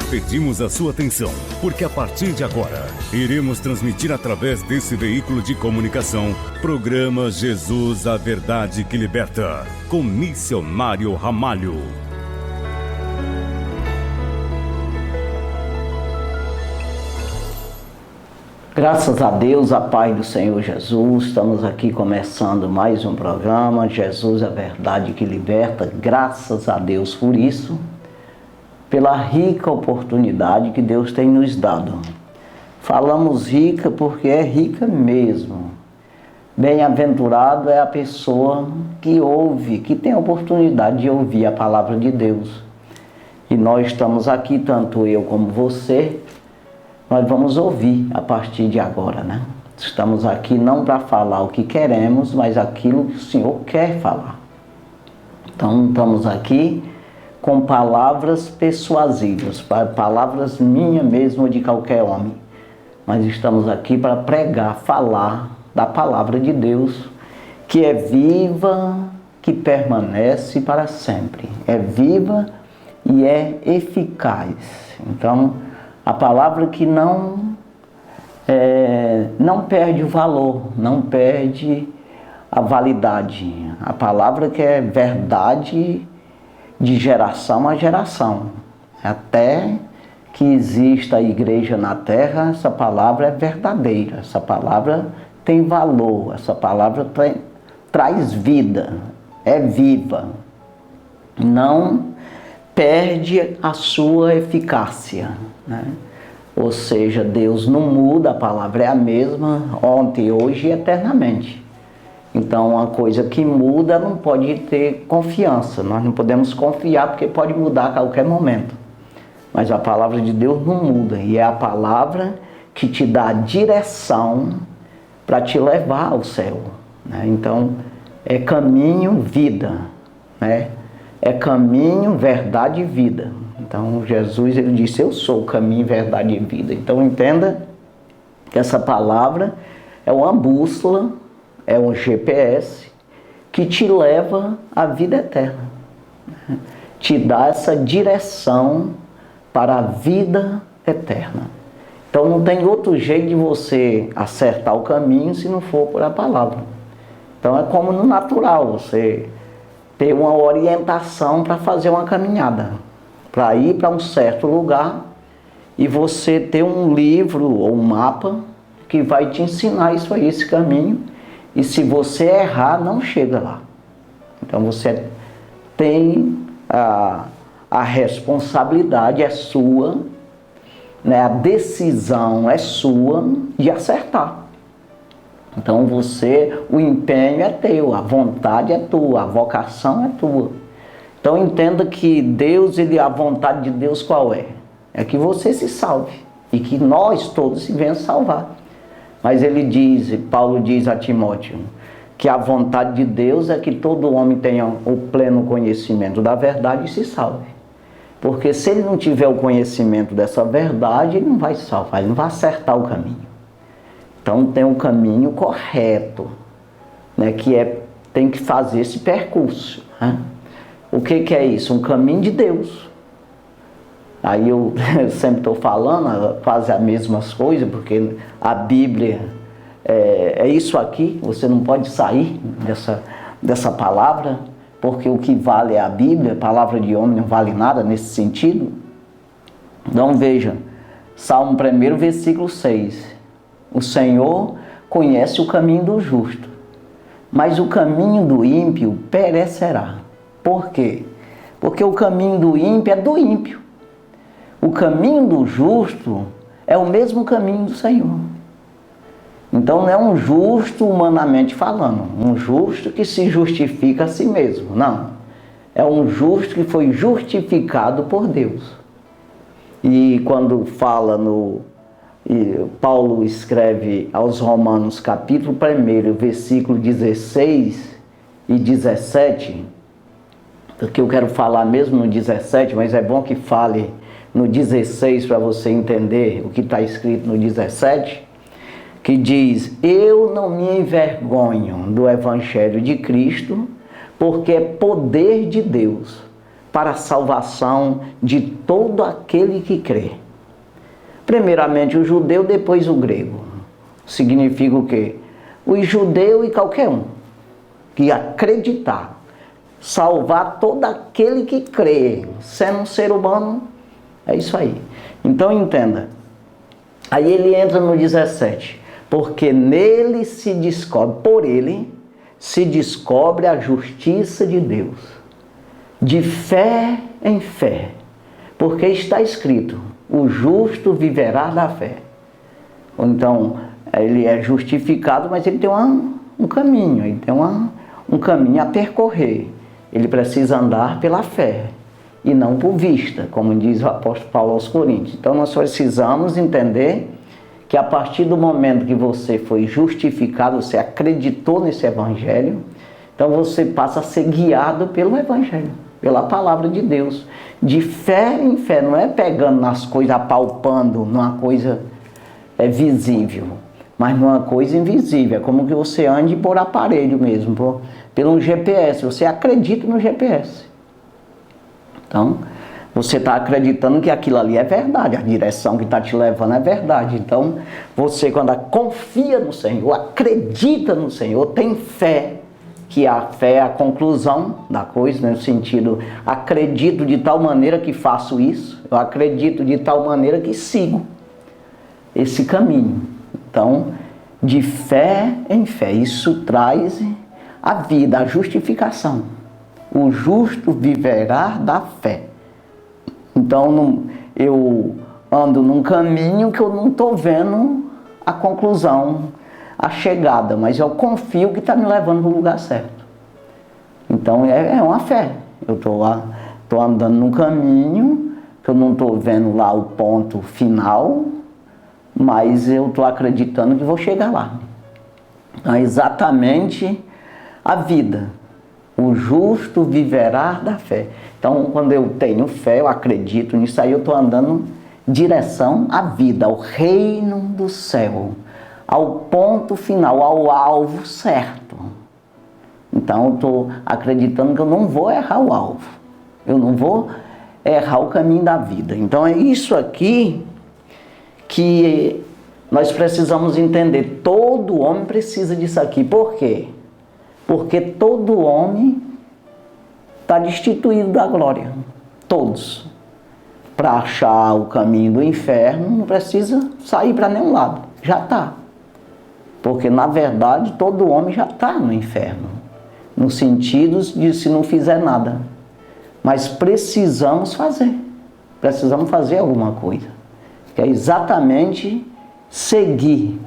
Pedimos a sua atenção, porque a partir de agora, iremos transmitir através desse veículo de comunicação, programa Jesus, a Verdade que Liberta, com Missionário Ramalho. Graças a Deus, a paz do Senhor Jesus, estamos aqui começando mais um programa, Jesus, a Verdade que Liberta. Graças a Deus por isso, pela rica oportunidade que Deus tem nos dado. Falamos rica porque é rica mesmo. Bem-aventurado é a pessoa que ouve, que tem a oportunidade de ouvir a palavra de Deus. E nós estamos aqui, tanto eu como você, nós vamos ouvir a partir de agora, né? Estamos aqui não para falar o que queremos, mas aquilo que o Senhor quer falar. Então, estamos aqui com palavras persuasivas, palavras minha mesmo ou de qualquer homem. Mas estamos aqui para pregar, falar da palavra de Deus, que é viva, que permanece para sempre. É viva e é eficaz. Então, a palavra que não perde o valor, não perde a validade. A palavra que é verdade de geração a geração. Até que exista a igreja na terra, essa palavra é verdadeira, essa palavra tem valor, essa palavra traz vida, é viva. Não perde a sua eficácia, né? Ou seja, Deus não muda, a palavra é a mesma, ontem, hoje e eternamente. Então, uma coisa que muda não pode ter confiança. Nós não podemos confiar porque pode mudar a qualquer momento. Mas a palavra de Deus não muda. E é a palavra que te dá a direção para te levar ao céu, né? Então, é caminho, vida, né? É caminho, verdade e vida. Então, Jesus, ele disse, eu sou o caminho, verdade e vida. Então, entenda que essa palavra é uma bússola, é um GPS que te leva à vida eterna. Te dá essa direção para a vida eterna. Então não tem outro jeito de você acertar o caminho se não for por a palavra. Então é como no natural, você ter uma orientação para fazer uma caminhada, para ir para um certo lugar e você ter um livro ou um mapa que vai te ensinar isso aí, esse caminho. E se você errar, não chega lá. Então você tem a responsabilidade, é sua, né? A decisão é sua de acertar. Então o empenho é teu, a vontade é tua, a vocação é tua. Então entenda que a vontade de Deus qual é? É que você se salve e que nós todos se venhamos salvar. Mas Paulo diz a Timóteo, que a vontade de Deus é que todo homem tenha o pleno conhecimento da verdade e se salve. Porque se ele não tiver o conhecimento dessa verdade, ele não vai se salvar, ele não vai acertar o caminho. Então tem um caminho correto, né, tem que fazer esse percurso, né? O que é isso? Um caminho de Deus. Aí eu sempre estou falando quase as mesmas coisas, porque a Bíblia é isso aqui, você não pode sair dessa palavra, porque o que vale é a Bíblia, a palavra de homem não vale nada nesse sentido. Então veja, Salmo 1, versículo 6. O Senhor conhece o caminho do justo, mas o caminho do ímpio perecerá. Por quê? Porque o caminho do ímpio é do ímpio. O caminho do justo é o mesmo caminho do Senhor. Então não é um justo humanamente falando, um justo que se justifica a si mesmo, não. É um justo que foi justificado por Deus. E quando fala Paulo escreve aos Romanos capítulo 1, versículo 16 e 17, porque eu quero falar mesmo no 17, mas é bom que fale no 16 para você entender o que está escrito no 17, que diz, eu não me envergonho do Evangelho de Cristo, porque é poder de Deus para a salvação de todo aquele que crê. Primeiramente o judeu, depois o grego. Significa o quê? O judeu e qualquer um que acreditar. Salvar todo aquele que crê. Sendo um ser humano, é isso aí. Então entenda. Aí ele entra no 17. Porque nele se descobre, por ele se descobre a justiça de Deus. De fé em fé. Porque está escrito, o justo viverá da fé. Então, ele é justificado, mas ele tem um caminho, ele tem um caminho a percorrer. Ele precisa andar pela fé e não por vista, como diz o apóstolo Paulo aos Coríntios. Então, nós precisamos entender que a partir do momento que você foi justificado, você acreditou nesse evangelho, então você passa a ser guiado pelo evangelho, pela palavra de Deus. De fé em fé, não é pegando nas coisas, apalpando numa coisa visível, mas numa coisa invisível. É como que você ande por aparelho mesmo, pelo GPS. Você acredita no GPS. Então, você está acreditando que aquilo ali é verdade, a direção que está te levando é verdade. Então, você quando confia no Senhor, acredita no Senhor, tem fé, que a fé é a conclusão da coisa, né? No sentido, acredito de tal maneira que faço isso, eu acredito de tal maneira que sigo esse caminho. Então, de fé em fé, isso traz a vida, a justificação. O justo viverá da fé. Então, eu ando num caminho que eu não estou vendo a conclusão, a chegada, mas eu confio que está me levando para o lugar certo. Então, é uma fé. Eu estou andando num caminho que eu não estou vendo lá o ponto final, mas eu estou acreditando que vou chegar lá. Então, é exatamente a vida. O justo viverá da fé. Então, quando eu tenho fé, eu acredito nisso aí, eu estou andando em direção à vida, ao reino do céu, ao ponto final, ao alvo certo. Então, eu estou acreditando que eu não vou errar o alvo. Eu não vou errar o caminho da vida. Então, é isso aqui que nós precisamos entender. Todo homem precisa disso aqui. Por quê? Porque todo homem está destituído da glória. Todos. Para achar o caminho do inferno, não precisa sair para nenhum lado. Já está. Porque, na verdade, todo homem já está no inferno. No sentido de se não fizer nada. Mas precisamos fazer. Precisamos fazer alguma coisa. Que é exatamente seguir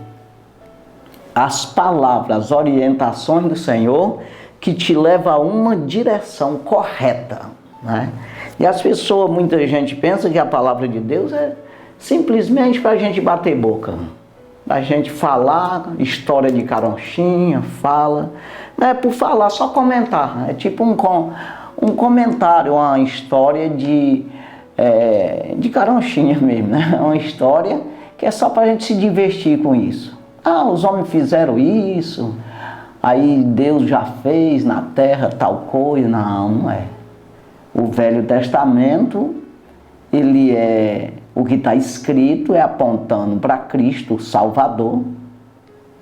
as palavras, as orientações do Senhor que te leva a uma direção correta, né? E as pessoas, muita gente pensa que a palavra de Deus é simplesmente para a gente bater boca, a gente falar, história de caronchinha, fala, não é por falar, só comentar, é tipo um comentário, uma história de caronchinha mesmo, né? Uma história que é só para a gente se divertir com isso. Ah, os homens fizeram isso, aí Deus já fez na terra tal coisa. Não é. O Velho Testamento, ele o que está escrito é apontando para Cristo, o Salvador,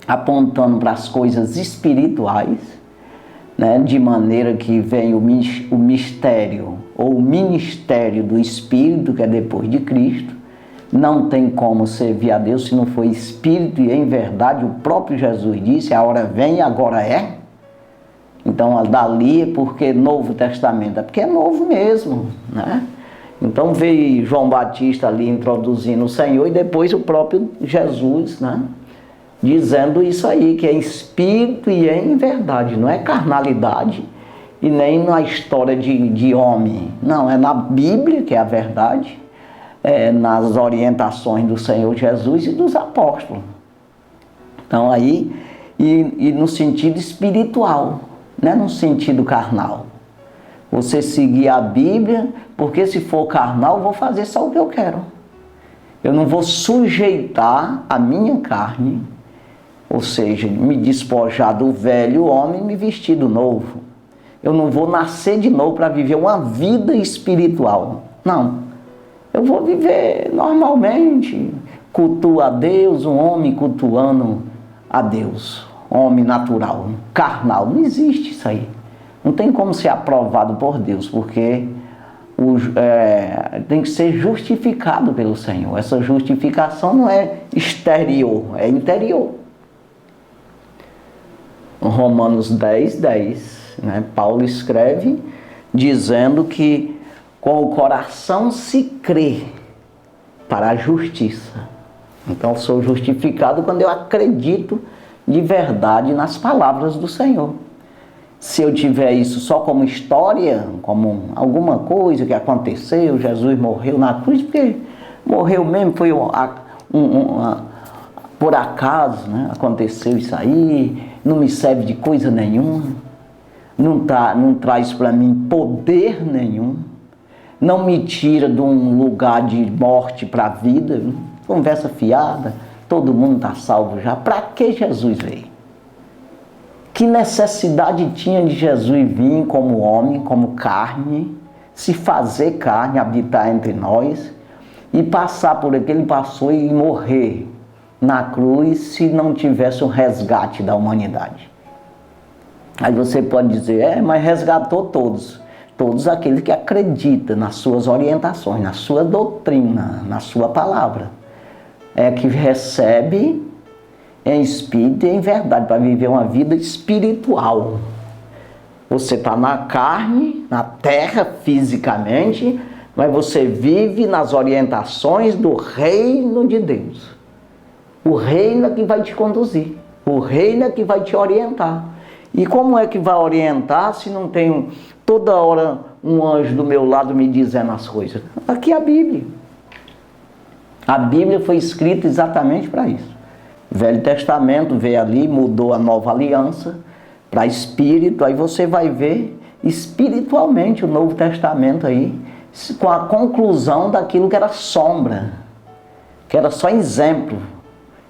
apontando para as coisas espirituais, né, de maneira que vem o mistério ou o ministério do Espírito, que é depois de Cristo. Não tem como servir a Deus se não for Espírito e em verdade. O próprio Jesus disse, a hora vem e agora é. Então, dali é porque Novo Testamento, é porque é novo mesmo, né? Então veio João Batista ali introduzindo o Senhor e depois o próprio Jesus, né? Dizendo isso aí, que é Espírito e é em verdade, não é carnalidade e nem na história de homem. Não, é na Bíblia que é a verdade. Nas orientações do Senhor Jesus e dos apóstolos. Então aí, e no sentido espiritual, não é no sentido carnal. Você seguir a Bíblia, porque se for carnal, eu vou fazer só o que eu quero. Eu não vou sujeitar a minha carne, ou seja, me despojar do velho homem e me vestir do novo. eu não vou nascer de novo para viver uma vida espiritual. Não. Eu vou viver normalmente, cultuo a Deus, um homem cultuando a Deus, homem natural, carnal. Não existe isso aí. Não tem como ser aprovado por Deus, porque tem que ser justificado pelo Senhor. Essa justificação não é exterior, é interior. Romanos 10:10, né? Paulo escreve dizendo que com o coração se crê para a justiça. Então eu sou justificado quando eu acredito de verdade nas palavras do Senhor. Se eu tiver isso só como história, como alguma coisa que aconteceu, Jesus morreu na cruz, porque morreu mesmo, foi por acaso, né? Aconteceu isso aí, não me serve de coisa nenhuma, não traz para mim poder nenhum, não me tira de um lugar de morte para a vida, conversa fiada, todo mundo está salvo já. Para que Jesus veio? Que necessidade tinha de Jesus vir como homem, como carne, se fazer carne, habitar entre nós e passar por aquilo que ele passou e morrer na cruz se não tivesse o resgate da humanidade? Aí você pode dizer, mas resgatou todos. Todos aqueles que acreditam nas suas orientações, na sua doutrina, na sua palavra. É que recebe em espírito e em verdade, para viver uma vida espiritual. Você está na carne, na terra, fisicamente, mas você vive nas orientações do reino de Deus. O reino é que vai te conduzir, o reino é que vai te orientar. E como é que vai orientar se não tem toda hora um anjo do meu lado me dizendo as coisas? Aqui é a Bíblia. A Bíblia foi escrita exatamente para isso. O Velho Testamento veio ali, mudou a nova aliança para espírito, aí você vai ver espiritualmente o Novo Testamento aí, com a conclusão daquilo que era sombra, que era só exemplo,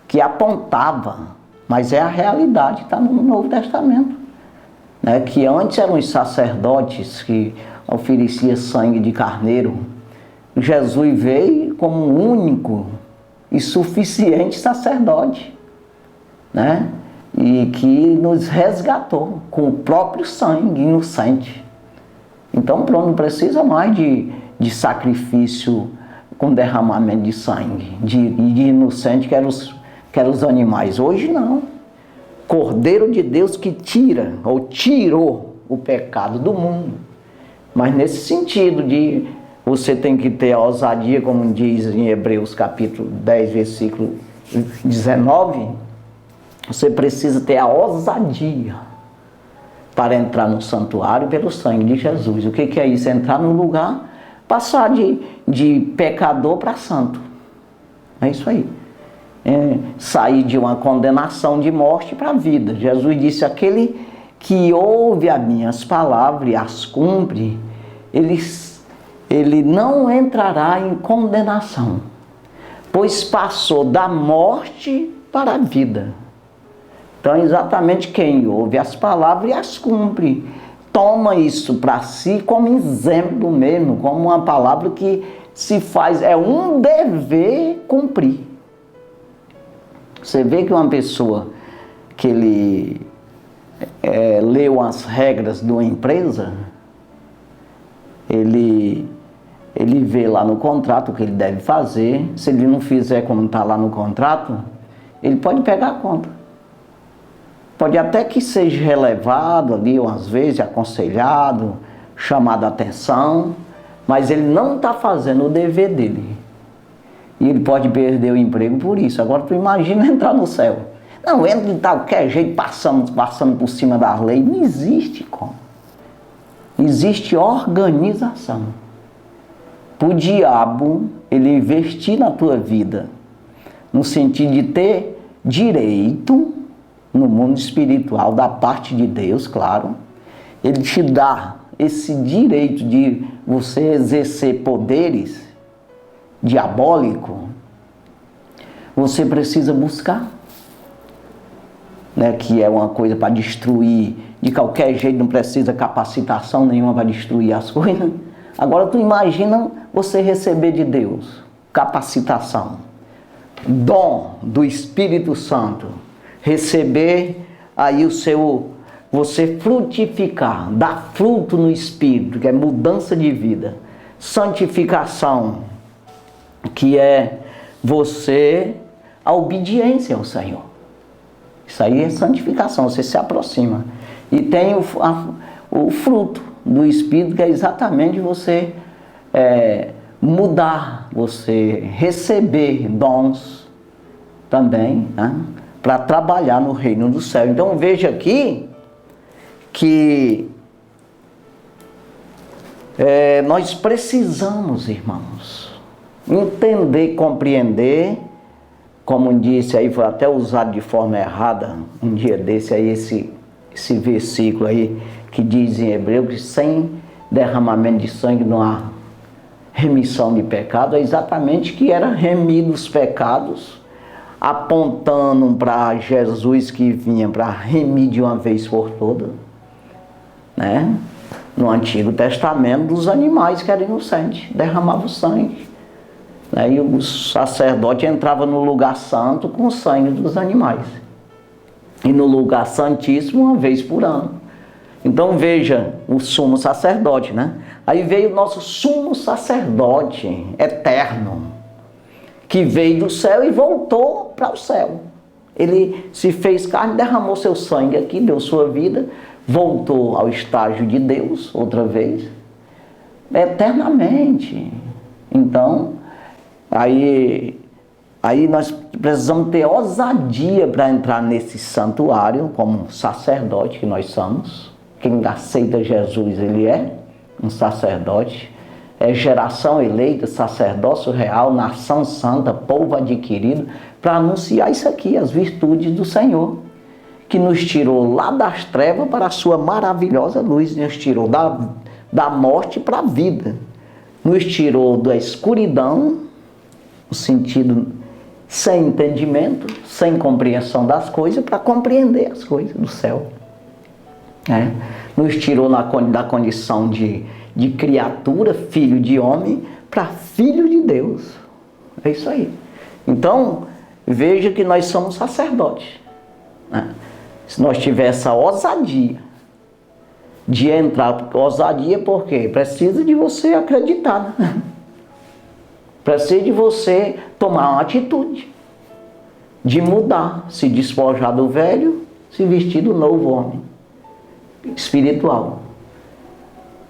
que apontava, mas é a realidade, está no Novo Testamento. Né? Que antes eram os sacerdotes que ofereciam sangue de carneiro. Jesus veio como um único e suficiente sacerdote, né? E que nos resgatou com o próprio sangue inocente. Então pronto, não precisa mais de sacrifício com derramamento de sangue, de inocente que eram os animais. Hoje não. Cordeiro de Deus que tira ou tirou o pecado do mundo. Mas nesse sentido de você tem que ter a ousadia, como diz em Hebreus capítulo 10, versículo 19, você precisa ter a ousadia para entrar no santuário pelo sangue de Jesus. O que é isso? Entrar num lugar, passar de pecador para santo. É isso aí. Sair de uma condenação de morte para a vida. Jesus disse, aquele que ouve as minhas palavras e as cumpre, ele não entrará em condenação, pois passou da morte para a vida. Então, exatamente quem ouve as palavras e as cumpre, toma isso para si como exemplo mesmo, como uma palavra que se faz, é um dever cumprir. Você vê que uma pessoa que ele leu as regras de uma empresa, ele vê lá no contrato o que ele deve fazer. Se ele não fizer como está lá no contrato, ele pode pegar a conta. Pode até que seja relevado ali, ou às vezes aconselhado, chamado a atenção, mas ele não está fazendo o dever dele. E ele pode perder o emprego por isso. Agora tu imagina entrar no céu. Não, entra de qualquer jeito, passando por cima da lei. Não existe como. Existe organização. Para o diabo, ele investir na tua vida, no sentido de ter direito no mundo espiritual, da parte de Deus, claro. Ele te dá esse direito de você exercer poderes diabólicos. Você precisa buscar, né, que é uma coisa para destruir de qualquer jeito, não precisa capacitação nenhuma para destruir as coisas. Agora tu imagina você receber de Deus capacitação, dom do Espírito Santo, receber aí você frutificar, dar fruto no Espírito, que é mudança de vida, santificação, que é a obediência ao Senhor. Isso aí é santificação, você se aproxima. E tem o fruto do Espírito, que é exatamente você mudar, você receber dons também, né, para trabalhar no reino do céu. Então veja aqui que nós precisamos, irmãos, entender, compreender, como disse aí, foi até usado de forma errada um dia desse aí, esse versículo aí, que diz em Hebreu que sem derramamento de sangue não há remissão de pecado. É exatamente que era remir os pecados, apontando para Jesus que vinha para remir de uma vez por todas, né? No Antigo Testamento, dos animais que eram inocentes, derramavam sangue, né? E o sacerdote entrava no lugar santo com o sangue dos animais, e no lugar santíssimo uma vez por ano. Então veja o sumo sacerdote, né? Aí veio o nosso sumo sacerdote eterno, que veio do céu e voltou para o céu. Ele se fez carne, derramou seu sangue aqui, deu sua vida, voltou ao estágio de Deus outra vez, eternamente. Então, aí nós precisamos ter ousadia para entrar nesse santuário, como sacerdote que nós somos. Quem aceita Jesus, ele é um sacerdote, é geração eleita, sacerdócio real, nação santa, povo adquirido, para anunciar isso aqui, as virtudes do Senhor, que nos tirou lá das trevas para a sua maravilhosa luz, nos tirou da morte para a vida, nos tirou da escuridão, no sentido sem entendimento, sem compreensão das coisas, para compreender as coisas do céu. Nos tirou da condição de criatura, filho de homem, para filho de Deus. É isso aí. Então, veja que nós somos sacerdotes, né? Se nós tivermos essa ousadia de entrar, ousadia por quê? Precisa de você acreditar, né? Precisa de você tomar uma atitude, de mudar, se despojar do velho, se vestir do novo homem espiritual.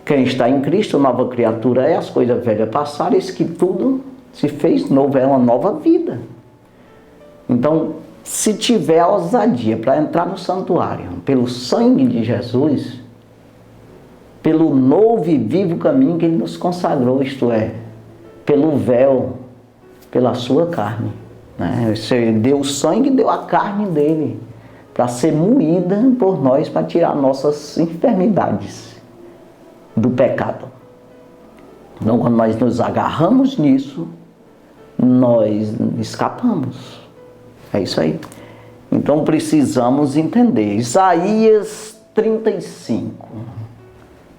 Quem está em Cristo, nova criatura é, as coisas velhas passaram, isso que tudo se fez novo, é uma nova vida. Então, se tiver ousadia para entrar no santuário, pelo sangue de Jesus, pelo novo e vivo caminho que Ele nos consagrou, isto é, pelo véu, pela sua carne, né? Você deu o sangue e deu a carne dele, para ser moída por nós, para tirar nossas enfermidades do pecado. Então, quando nós nos agarramos nisso, nós escapamos. É isso aí. Então, precisamos entender. Isaías 35.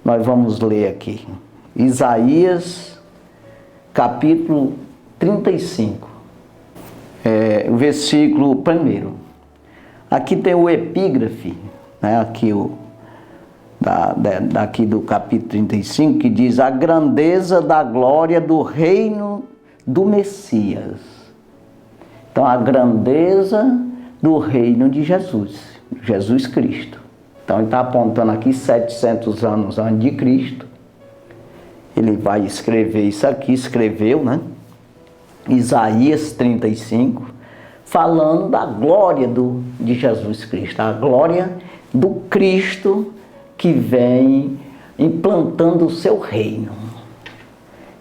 Nós vamos ler aqui. Isaías, capítulo 35. O versículo 1. Aqui tem o epígrafe, né? Aqui daqui do capítulo 35, que diz: a grandeza da glória do reino do Messias. Então, a grandeza do reino de Jesus, Jesus Cristo. Então, ele está apontando aqui 700 anos antes de Cristo. Ele vai escrever isso aqui, escreveu, né? Isaías 35, falando da glória de Jesus Cristo, a glória do Cristo que vem implantando o seu reino.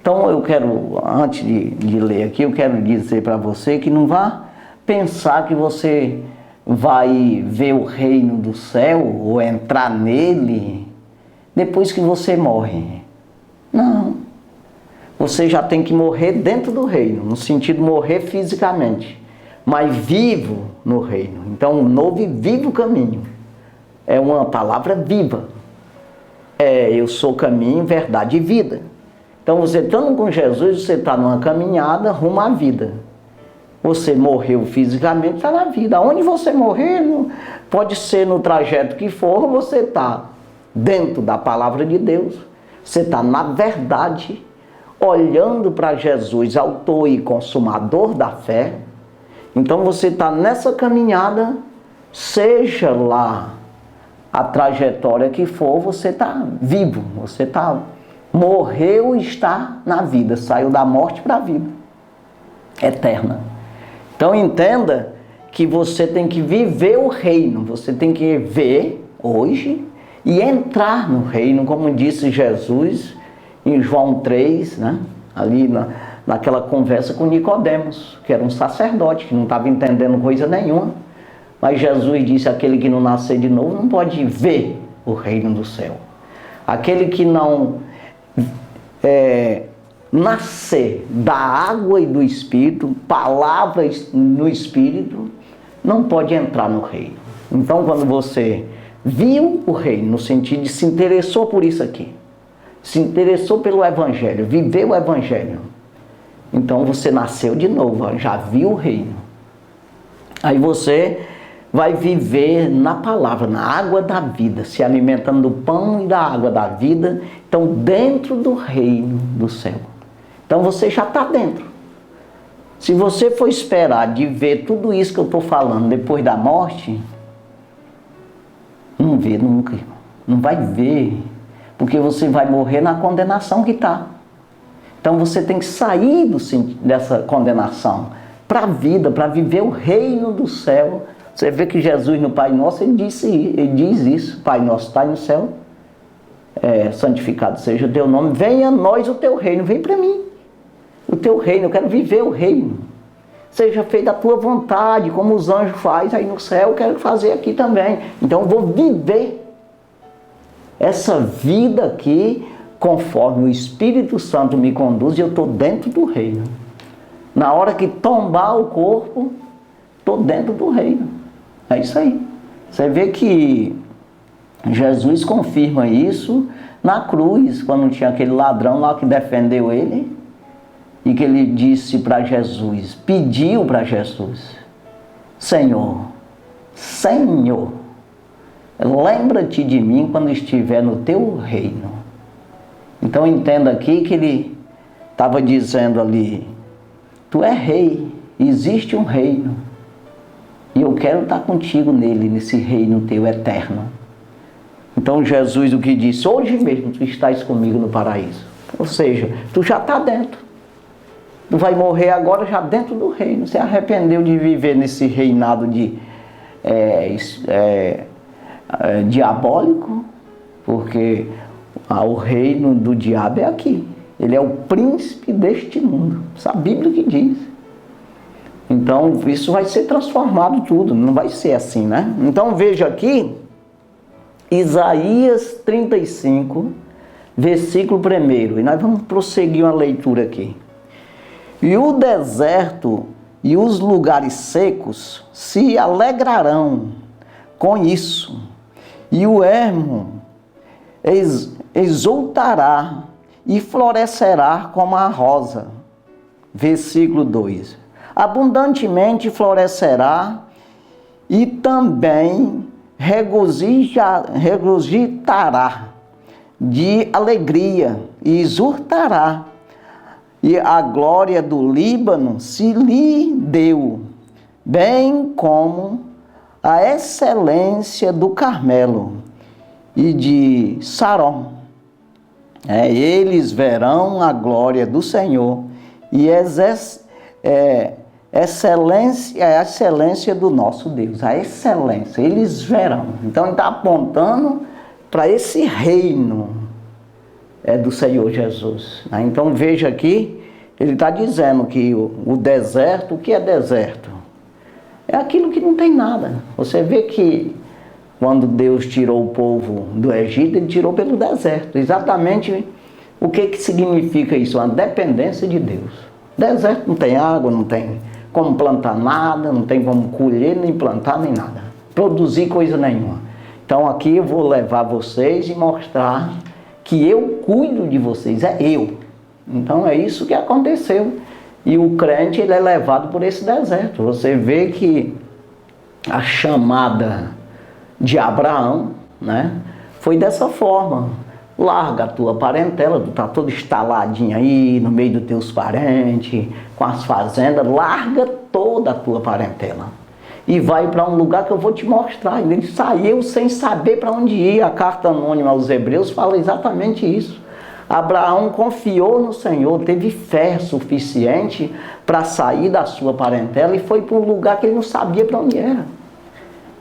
Então eu quero, antes de ler aqui, eu quero dizer para você que não vá pensar que você vai ver o reino do céu ou entrar nele depois que você morre. Não. Você já tem que morrer dentro do reino, no sentido de morrer fisicamente, mas vivo no reino. Então, um novo e vivo caminho é uma palavra viva. Eu sou caminho, verdade e vida. Então você estando com Jesus, você está numa caminhada rumo à vida. Você morreu fisicamente, está na vida. Onde você morrer, pode ser no trajeto que for, você está dentro da palavra de Deus. Você está na verdade, olhando para Jesus, autor e consumador da fé. Então você está nessa caminhada, seja lá a trajetória que for, você está vivo, você morreu e está na vida, saiu da morte para a vida eterna. Então entenda que você tem que viver o reino, você tem que ver hoje e entrar no reino, como disse Jesus em João 3, né? Ali naquela conversa com Nicodemos, que era um sacerdote, que não estava entendendo coisa nenhuma. Mas Jesus disse, aquele que não nascer de novo não pode ver o reino do céu. Aquele que não nascer da água e do Espírito, palavras no Espírito, não pode entrar no reino. Então quando você viu o reino, no sentido de se interessou por isso aqui, se interessou pelo Evangelho, viveu o Evangelho, então você nasceu de novo, já viu o reino. Aí você vai viver na palavra, na água da vida, se alimentando do pão e da água da vida, então dentro do reino do céu. Então você já está dentro. Se você for esperar de ver tudo isso que eu estou falando depois da morte, não vê nunca, não vai ver, porque você vai morrer na condenação que está. Então você tem que sair dessa condenação para a vida, para viver o reino do céu. Você vê que Jesus no Pai Nosso, ele diz isso, Pai Nosso está no céu, santificado seja o teu nome, venha a nós o teu reino, vem para mim, o teu reino, eu quero viver o reino, seja feita a tua vontade, como os anjos fazem aí no céu, eu quero fazer aqui também, então eu vou viver essa vida aqui, conforme o Espírito Santo me conduz, e eu estou dentro do reino. Na hora que tombar o corpo, estou dentro do reino. É isso aí. Você vê que Jesus confirma isso na cruz, quando tinha aquele ladrão lá que defendeu ele, e que ele disse para Jesus, pediu para Jesus, Senhor, Senhor, lembra-te de mim quando estiver no teu reino. Então entenda aqui que ele estava dizendo ali, tu é rei, existe um reino, e eu quero estar contigo nele, nesse reino teu eterno. Então Jesus o que disse, hoje mesmo tu estás comigo no paraíso. Ou seja, tu já está dentro. Tu vai morrer agora já dentro do reino. Você arrependeu de viver nesse reinado diabólico, porque o reino do diabo é aqui. Ele é o príncipe deste mundo. Essa Bíblia que diz. Então, isso vai ser transformado tudo, não vai ser assim, né? Então, veja aqui, Isaías 35, versículo 1, e nós vamos prosseguir uma leitura aqui. E o deserto e os lugares secos se alegrarão com isso, e o ermo exultará e florescerá como a rosa. Versículo 2. Abundantemente florescerá e também regozijará de alegria e exultará. E a glória do Líbano se lhe deu, bem como a excelência do Carmelo e de Saron. Eles verão a glória do Senhor e a excelência do nosso Deus, a excelência, eles verão. Então ele está apontando para esse reino do Senhor Jesus. Então veja aqui, ele está dizendo que o deserto, o que é deserto? É aquilo que não tem nada. Você vê que quando Deus tirou o povo do Egito, ele tirou pelo deserto. Exatamente o que significa isso? Uma dependência de Deus. Deserto não tem água, não tem como plantar nada, não tem como colher, nem plantar, nem nada. Produzir coisa nenhuma. Então aqui eu vou levar vocês e mostrar que eu cuido de vocês, é eu. Então é isso que aconteceu. E o crente, ele é levado por esse deserto. Você vê que a chamada de Abraão, né, foi dessa forma. Larga a tua parentela, tu tá todo instaladinho aí no meio dos teus parentes, com as fazendas, larga toda a tua parentela e vai para um lugar que eu vou te mostrar. Ele saiu sem saber para onde ir. A carta anônima aos Hebreus fala exatamente isso. Abraão confiou no Senhor, teve fé suficiente para sair da sua parentela e foi para um lugar que ele não sabia para onde era.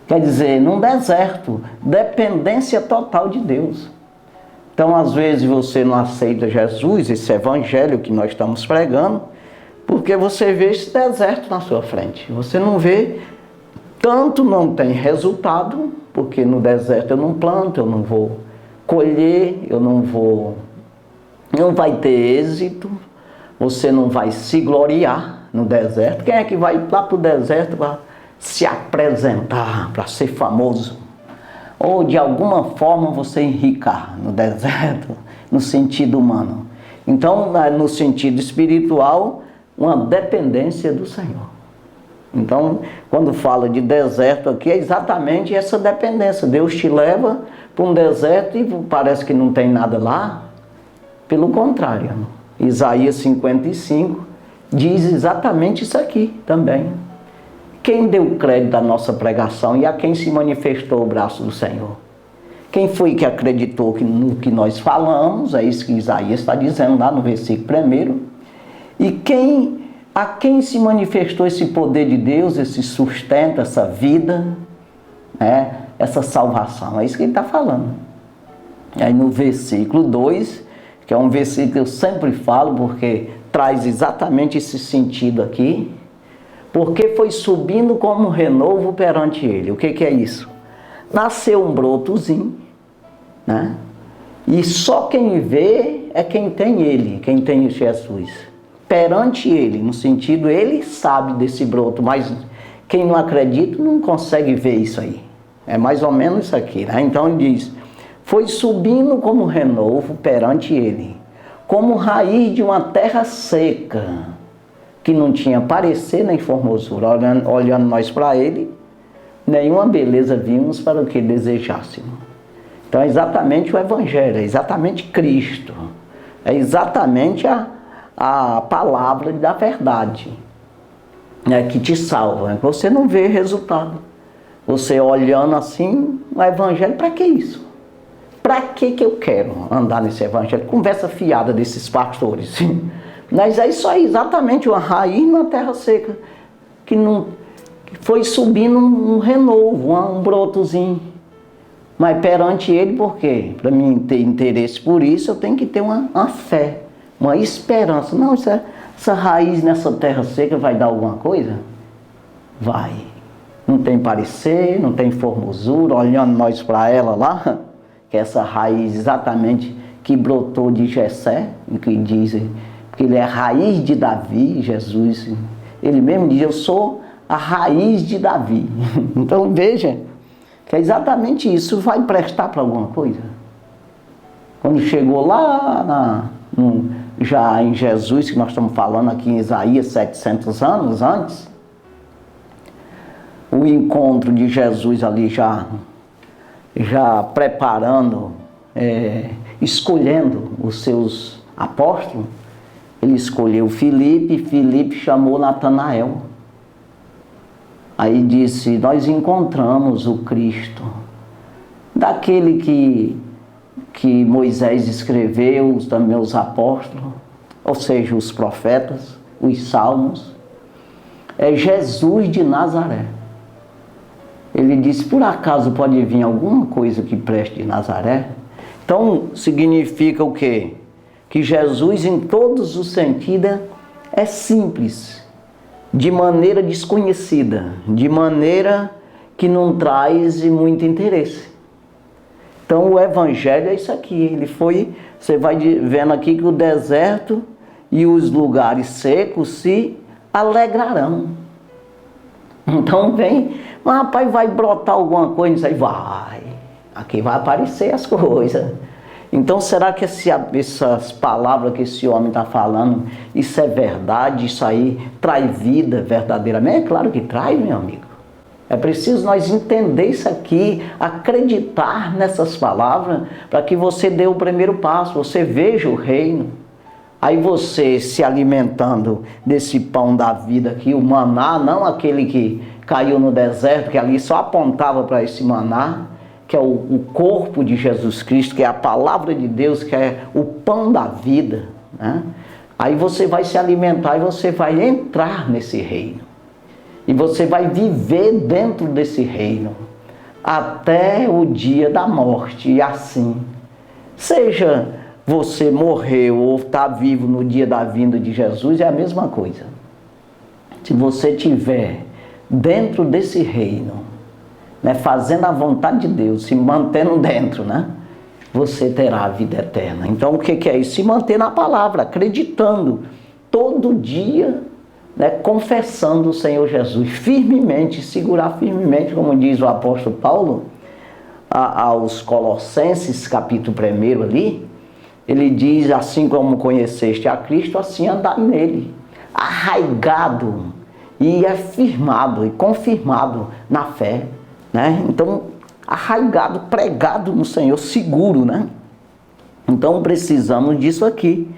Quer dizer, num deserto, dependência total de Deus. Então, às vezes, você não aceita Jesus, esse evangelho que nós estamos pregando, porque você vê esse deserto na sua frente. Você não vê, tanto não tem resultado, porque no deserto eu não planto, eu não vou colher, não vai ter êxito, você não vai se gloriar no deserto. Quem é que vai lá para o deserto para se apresentar, para ser famoso? Ou de alguma forma você enricar no deserto, no sentido humano. Então, no sentido espiritual, uma dependência do Senhor. Então, quando fala de deserto aqui, é exatamente essa dependência. Deus te leva para um deserto e parece que não tem nada lá. Pelo contrário, Isaías 55 diz exatamente isso aqui também. Quem deu crédito à nossa pregação e a quem se manifestou o braço do Senhor? Quem foi que acreditou no que nós falamos? É isso que Isaías está dizendo lá no versículo 1. E a quem se manifestou esse poder de Deus, esse sustento, essa vida, essa salvação? É isso que ele está falando. Aí no versículo 2, que é um versículo que eu sempre falo, porque traz exatamente esse sentido aqui. Porque foi subindo como renovo perante ele. O que é isso? Nasceu um brotozinho, né? E só quem vê é quem tem ele, quem tem Jesus. Perante ele, no sentido, ele sabe desse broto, mas quem não acredita não consegue ver isso aí. É mais ou menos isso aqui, né? Então ele diz, foi subindo como renovo perante ele, como raiz de uma terra seca, que não tinha parecer nem formosura. Olhando nós para ele, nenhuma beleza vimos para o que desejássemos. Então é exatamente o Evangelho, é exatamente Cristo, é exatamente a palavra da verdade, que te salva. Você não vê resultado. Você olhando assim, o Evangelho, para que isso? Para que eu quero andar nesse Evangelho? Conversa fiada desses pastores. Mas é isso aí, exatamente, uma raiz na terra seca, que foi subindo um renovo, um brotozinho. Mas perante ele, por quê? Para mim ter interesse por isso, eu tenho que ter uma fé, uma esperança. Não, essa raiz nessa terra seca vai dar alguma coisa? Vai. Não tem parecer, não tem formosura, olhando nós para ela lá, que é essa raiz exatamente que brotou de Jessé, que diz que ele é a raiz de Davi. Jesus, ele mesmo diz, eu sou a raiz de Davi. Então veja, que é exatamente isso. Vai prestar para alguma coisa? Quando chegou lá, já em Jesus, que nós estamos falando aqui em Isaías, 700 anos antes, o encontro de Jesus ali já preparando, escolhendo os seus apóstolos. Ele escolheu Filipe, Filipe chamou Natanael. Aí disse, nós encontramos o Cristo, daquele que Moisés escreveu, também os apóstolos, ou seja, os profetas, os salmos. É Jesus de Nazaré. Ele disse, por acaso pode vir alguma coisa que preste de Nazaré? Então, significa o quê? Que Jesus, em todos os sentidos, é simples, de maneira desconhecida, de maneira que não traz muito interesse. Então, o Evangelho é isso aqui. Você vai vendo aqui que o deserto e os lugares secos se alegrarão. Então, mas rapaz, vai brotar alguma coisa nisso aí? aqui vai aparecer as coisas. Então, será que essas palavras que esse homem está falando, isso é verdade? Isso aí traz vida verdadeiramente? É claro que traz, meu amigo. É preciso nós entender isso aqui, acreditar nessas palavras, para que você dê o primeiro passo, você veja o reino. Aí você se alimentando desse pão da vida aqui, o maná, não aquele que caiu no deserto, que ali só apontava para esse maná, que é o corpo de Jesus Cristo, que é a palavra de Deus, que é o pão da vida, né? Aí você vai se alimentar e você vai entrar nesse reino. E você vai viver dentro desse reino até o dia da morte. E assim, seja você morreu ou está vivo no dia da vinda de Jesus, é a mesma coisa. Se você estiver dentro desse reino, né, fazendo a vontade de Deus, se mantendo dentro, né, você terá a vida eterna. Então o que é isso? Se manter na palavra, acreditando todo dia, né, confessando o Senhor Jesus firmemente, segurar firmemente, como diz o apóstolo Paulo aos Colossenses, capítulo 1 ali, ele diz: assim como conheceste a Cristo, assim andai nele, arraigado e afirmado e confirmado na fé, né? Então, arraigado, pregado no Senhor, seguro, né? Então precisamos disso aqui.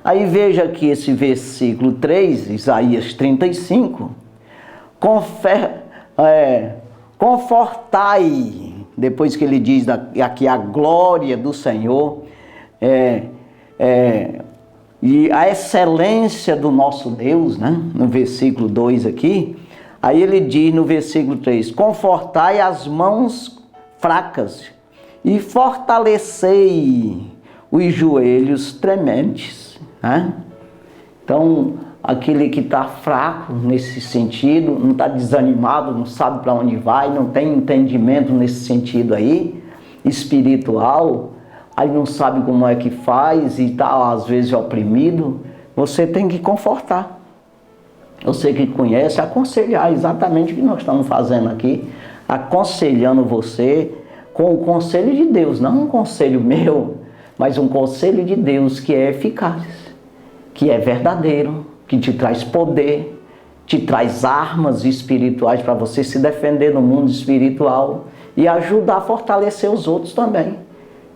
Aí veja aqui esse versículo 3, Isaías 35, confortai, depois que ele diz aqui a glória do Senhor, e a excelência do nosso Deus, né? No versículo 2 aqui, aí ele diz no versículo 3, confortai as mãos fracas e fortalecei os joelhos trementes. Né? Então, aquele que está fraco nesse sentido, não está desanimado, não sabe para onde vai, não tem entendimento nesse sentido aí, espiritual, aí não sabe como é que faz e está às vezes oprimido, você tem que confortar. Você que conhece, aconselhar exatamente o que nós estamos fazendo aqui, aconselhando você com o conselho de Deus, não um conselho meu, mas um conselho de Deus que é eficaz, que é verdadeiro, que te traz poder, te traz armas espirituais para você se defender no mundo espiritual e ajudar a fortalecer os outros também.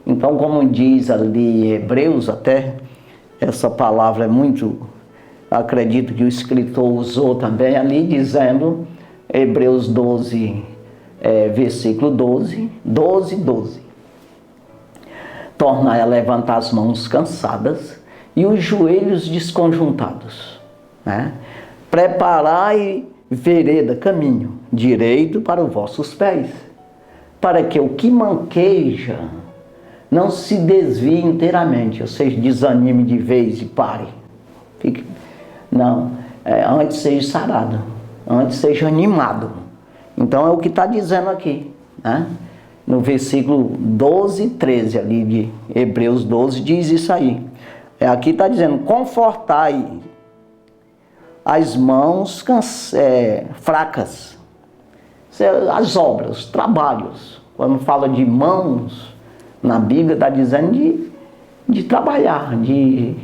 Então, como diz ali Hebreus, até essa palavra é muito, acredito que o escritor usou também ali, dizendo, Hebreus 12, versículo 12. Tornai a levantar as mãos cansadas e os joelhos desconjuntados, né? Preparai vereda, caminho direito para os vossos pés, para que o que manqueja não se desvie inteiramente, ou seja, desanime de vez e pare. Antes seja sarado, antes seja animado. Então é o que está dizendo aqui, né? No versículo 12 e 13 ali de Hebreus 12 diz isso aí. Aqui está dizendo, confortai as mãos fracas, as obras, os trabalhos. Quando fala de mãos, na Bíblia está dizendo de trabalhar, de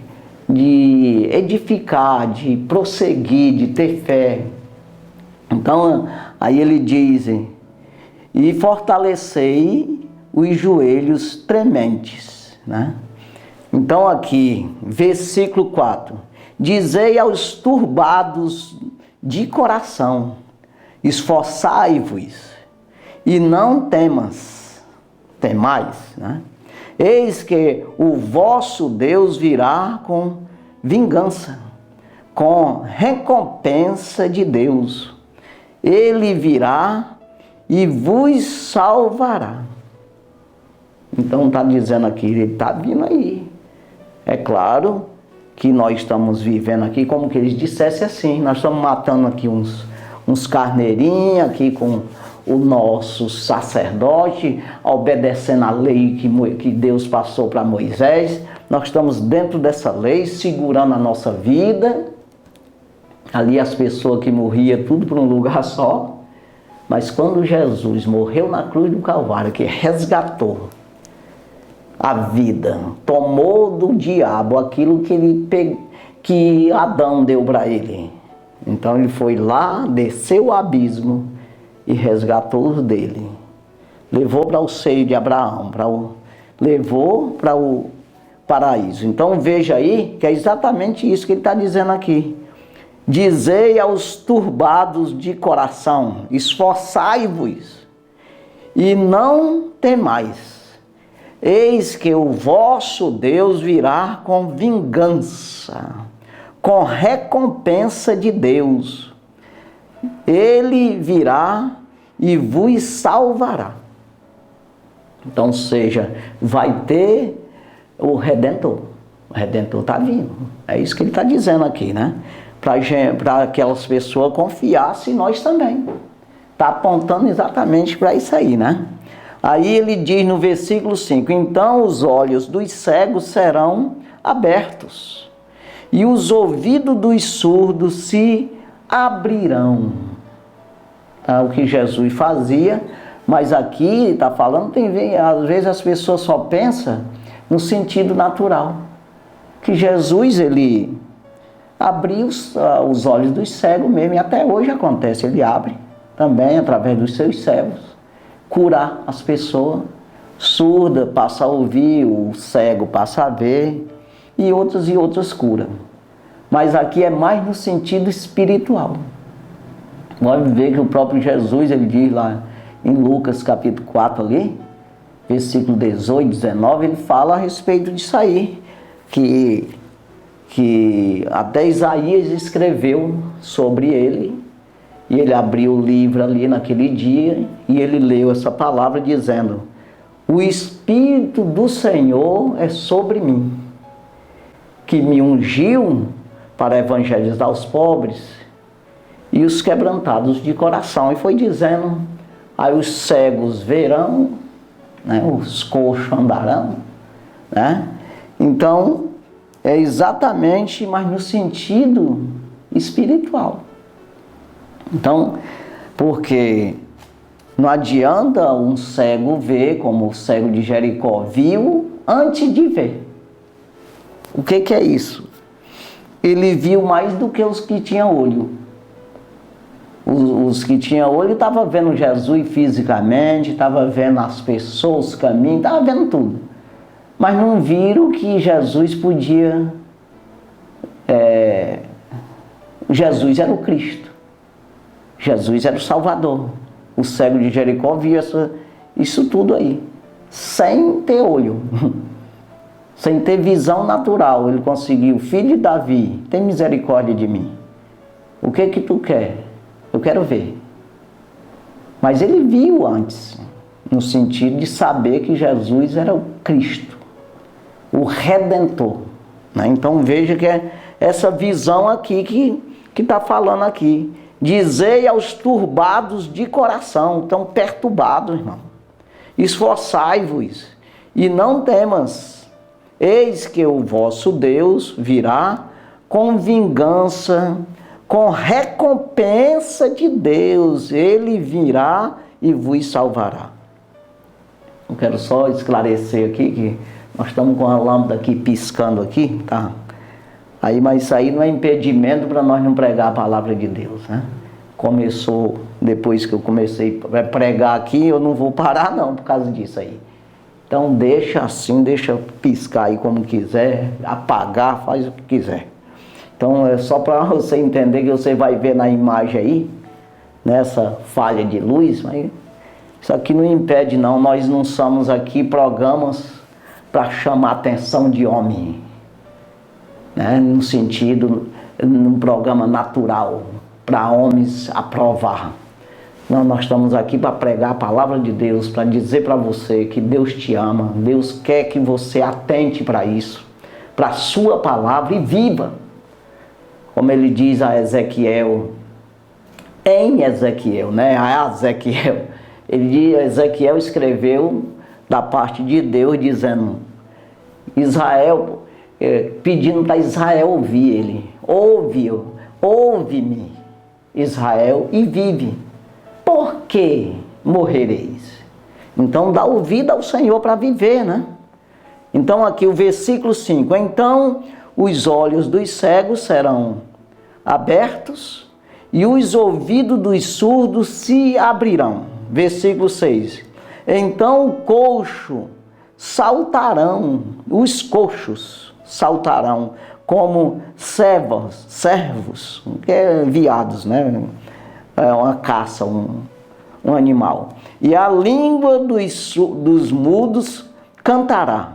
edificar, de prosseguir, de ter fé. Então, aí ele diz, e fortalecei os joelhos trementes, né? Então aqui, versículo 4, dizei aos turbados de coração, esforçai-vos e não temais, né? Eis que o vosso Deus virá com vingança, com recompensa de Deus. Ele virá e vos salvará. Então está dizendo aqui, ele está vindo aí. É claro que nós estamos vivendo aqui como que eles dissessem assim, nós estamos matando aqui uns carneirinhos aqui com o nosso sacerdote, obedecendo a lei que Deus passou para Moisés. Nós estamos dentro dessa lei, segurando a nossa vida. Ali as pessoas que morriam tudo por um lugar só, Mas quando Jesus morreu na cruz do Calvário, que resgatou a vida, tomou do diabo aquilo que Adão deu para ele. Então ele foi lá, desceu o abismo e resgatou os dele. Levou para o seio de Abraão, levou para o paraíso. Então veja aí que é exatamente isso que ele está dizendo aqui. Dizei aos turbados de coração, esforçai-vos e não temais. Eis que o vosso Deus virá com vingança, com recompensa de Deus. Ele virá e vos salvará. Então, seja, vai ter o Redentor. O Redentor está vindo. É isso que ele está dizendo aqui, né? Para aquelas pessoas confiassem, nós também. Está apontando exatamente para isso aí, né? Aí ele diz no versículo 5, então os olhos dos cegos serão abertos e os ouvidos dos surdos se abrirão. É o que Jesus fazia, mas aqui está falando, às vezes as pessoas só pensam no sentido natural, que Jesus, ele abriu os olhos dos cegos mesmo, e até hoje acontece, ele abre também através dos seus servos, curar as pessoas, surda passa a ouvir, o cego passa a ver, e outras curas. Mas aqui é mais no sentido espiritual. Pode ver que o próprio Jesus, ele diz lá em Lucas capítulo 4 ali, versículo 18, 19, ele fala a respeito disso aí, que até Isaías escreveu sobre ele, e ele abriu o livro ali naquele dia, e ele leu essa palavra dizendo, o Espírito do Senhor é sobre mim, que me ungiu para evangelizar os pobres e os quebrantados de coração. E foi dizendo, aí os cegos verão, né, os coxos andarão, né? Então, é exatamente, mas no sentido espiritual. Então, porque não adianta um cego ver como o cego de Jericó viu antes de ver. O que é isso? Ele viu mais do que os que tinham olho. Os que tinham olho estavam vendo Jesus fisicamente, estavam vendo as pessoas, os caminhos, estavam vendo tudo. Mas não viram que Jesus podia... Jesus era o Cristo. Jesus era o Salvador. O cego de Jericó via isso tudo aí, sem ter olho, sem ter visão natural. Ele conseguiu, filho de Davi, tem misericórdia de mim. O que tu quer? Eu quero ver. Mas ele viu antes, no sentido de saber que Jesus era o Cristo, o Redentor, né? Então veja que é essa visão aqui que está falando aqui. Dizei aos turbados de coração, tão perturbados, irmão, esforçai-vos e não temas, eis que o vosso Deus virá com vingança, com recompensa de Deus, ele virá e vos salvará. Eu quero só esclarecer aqui que nós estamos com a lâmpada aqui piscando aqui, tá? Aí, mas isso aí não é impedimento para nós não pregar a palavra de Deus, né? Começou, depois que eu comecei a pregar aqui, eu não vou parar não por causa disso aí. Então deixa assim, deixa piscar aí como quiser, apagar, faz o que quiser. Então é só para você entender que você vai ver na imagem aí, nessa falha de luz, mas isso aqui não impede não, nós não somos aqui programas para chamar a atenção de homem, né? No sentido, num programa natural, para homens aprovar. Não, nós estamos aqui para pregar a palavra de Deus, para dizer para você que Deus te ama, Deus quer que você atente para isso, para a sua palavra e viva. Como ele diz a Ezequiel, em Ezequiel, né? A Ezequiel, ele diz, Ezequiel escreveu da parte de Deus dizendo, Israel, pedindo para Israel ouvir ele, ouve-me, Israel, e vive. Por que que morrereis? Então dá ouvida ao Senhor para viver, né? Então aqui o versículo 5. Então os olhos dos cegos serão abertos e os ouvidos dos surdos se abrirão. Versículo 6. Então o coxo saltarão, os coxos saltarão como servos, que é viados, né? É uma caça, um animal. E a língua dos mudos cantará,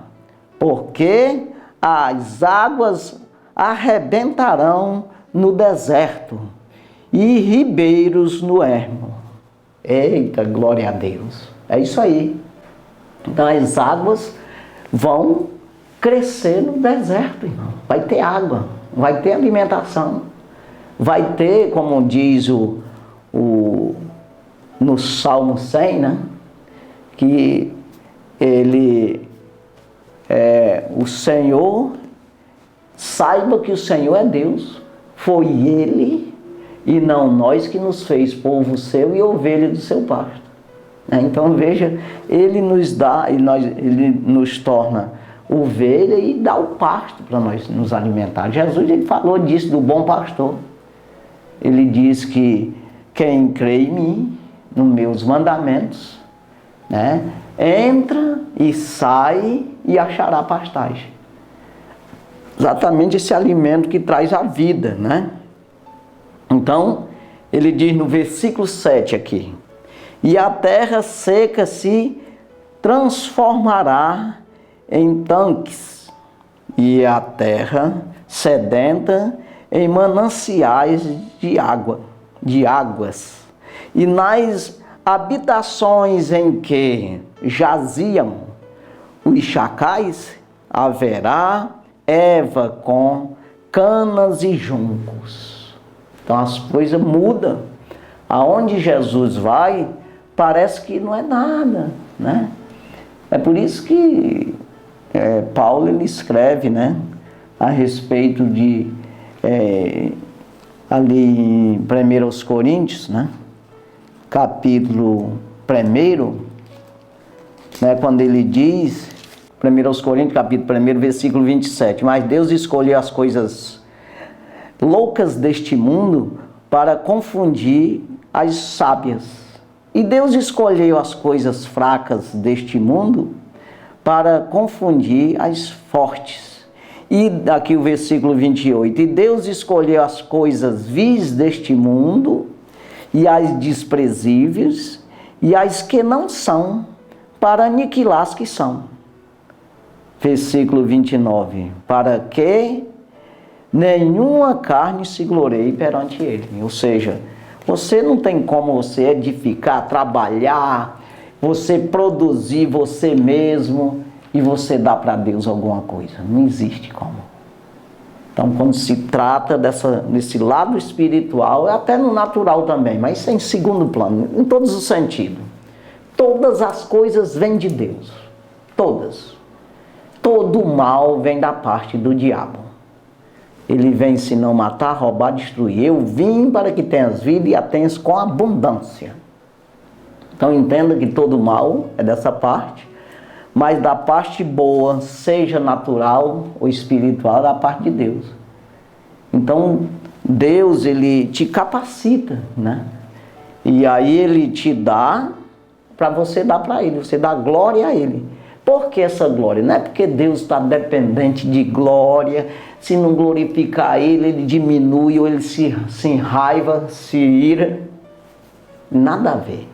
porque as águas arrebentarão no deserto e ribeiros no ermo. Eita, glória a Deus! É isso aí. Então as águas vão crescer no deserto, irmão. Vai ter água, vai ter alimentação, vai ter, como diz no Salmo 100, né? Que o Senhor, saiba que o Senhor é Deus, foi Ele e não nós que nos fez povo seu e ovelha do seu pasto. Então veja, Ele nos dá, Ele nos torna ovelha e dá o pasto para nós nos alimentar. Jesus, ele falou disso, do bom pastor. Ele diz que quem crê em mim, nos meus mandamentos, né, entra e sai e achará pastagem. Exatamente esse alimento que traz a vida, né? Então, ele diz no versículo 7 aqui: e a terra seca se transformará em tanques, e a terra sedenta em mananciais de águas. E nas habitações em que jaziam os chacais, haverá erva com canas e juncos. Então as coisas mudam. Aonde Jesus vai, parece que não é nada, né? É por isso que Paulo ele escreve, né, a respeito de ali em 1 Coríntios, né, capítulo 1, né, quando ele diz, 1 Coríntios, capítulo 1, versículo 27, mas Deus escolheu as coisas loucas deste mundo para confundir as sábias. E Deus escolheu as coisas fracas deste mundo para confundir as fortes. E aqui o versículo 28, e Deus escolheu as coisas vis deste mundo, e as desprezíveis, e as que não são, para aniquilar as que são. Versículo 29, para que nenhuma carne se glorie perante ele. Ou seja, você não tem como você edificar, trabalhar, você produzir você mesmo e você dar para Deus alguma coisa. Não existe como. Então, quando se trata desse lado espiritual, é até no natural também, mas isso é em segundo plano, em todos os sentidos. Todas as coisas vêm de Deus. Todas. Todo mal vem da parte do diabo. Ele vem senão matar, roubar, destruir. Eu vim para que tenhas vida e a tenhas com abundância. Então entenda que todo mal é dessa parte, mas da parte boa, seja natural ou espiritual, é da parte de Deus. Então Deus, ele te capacita, né? E aí ele te dá para você dar para ele, você dá glória a ele. Por que essa glória? Não é porque Deus está dependente de glória. Se não glorificar ele, ele diminui ou ele se enraiva, se ira. Nada a ver.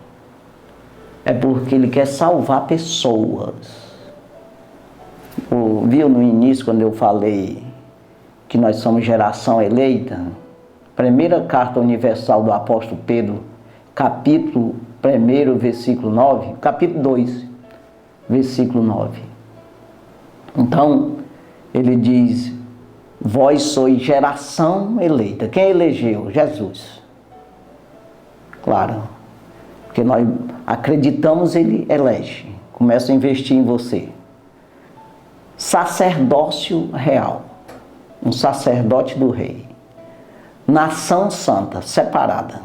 É porque ele quer salvar pessoas. Viu no início quando eu falei que nós somos geração eleita? Primeira carta universal do apóstolo Pedro, capítulo 1, versículo 9, capítulo 2, versículo 9. Então, ele diz, vós sois geração eleita. Quem elegeu? Jesus. Claro, porque nós acreditamos, ele elege. Começa a investir em você. Sacerdócio real. Um sacerdote do rei. Nação santa, separada.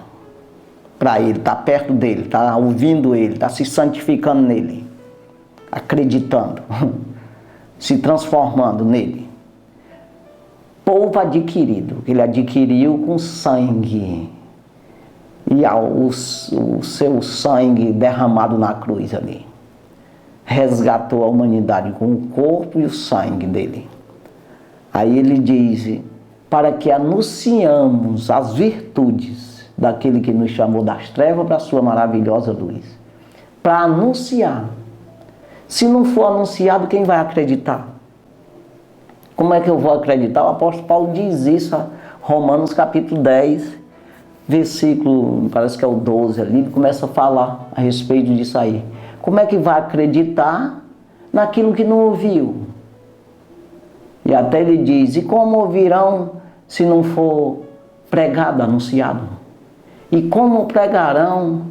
para Ele, está perto dEle, está ouvindo Ele, está se santificando nele, acreditando, se transformando nele. Povo adquirido, que Ele adquiriu com sangue, e o seu sangue derramado na cruz ali, resgatou a humanidade com o corpo e o sangue dele. Aí ele diz, para que anunciamos as virtudes daquele que nos chamou das trevas para a sua maravilhosa luz. Para anunciar. Se não for anunciado, quem vai acreditar? Como é que eu vou acreditar? O apóstolo Paulo diz isso, Romanos capítulo 10, versículo, parece que é o 12 ali, ele começa a falar a respeito disso aí. Como é que vai acreditar naquilo que não ouviu? E até ele diz, e como ouvirão se não for pregado, anunciado? E como pregarão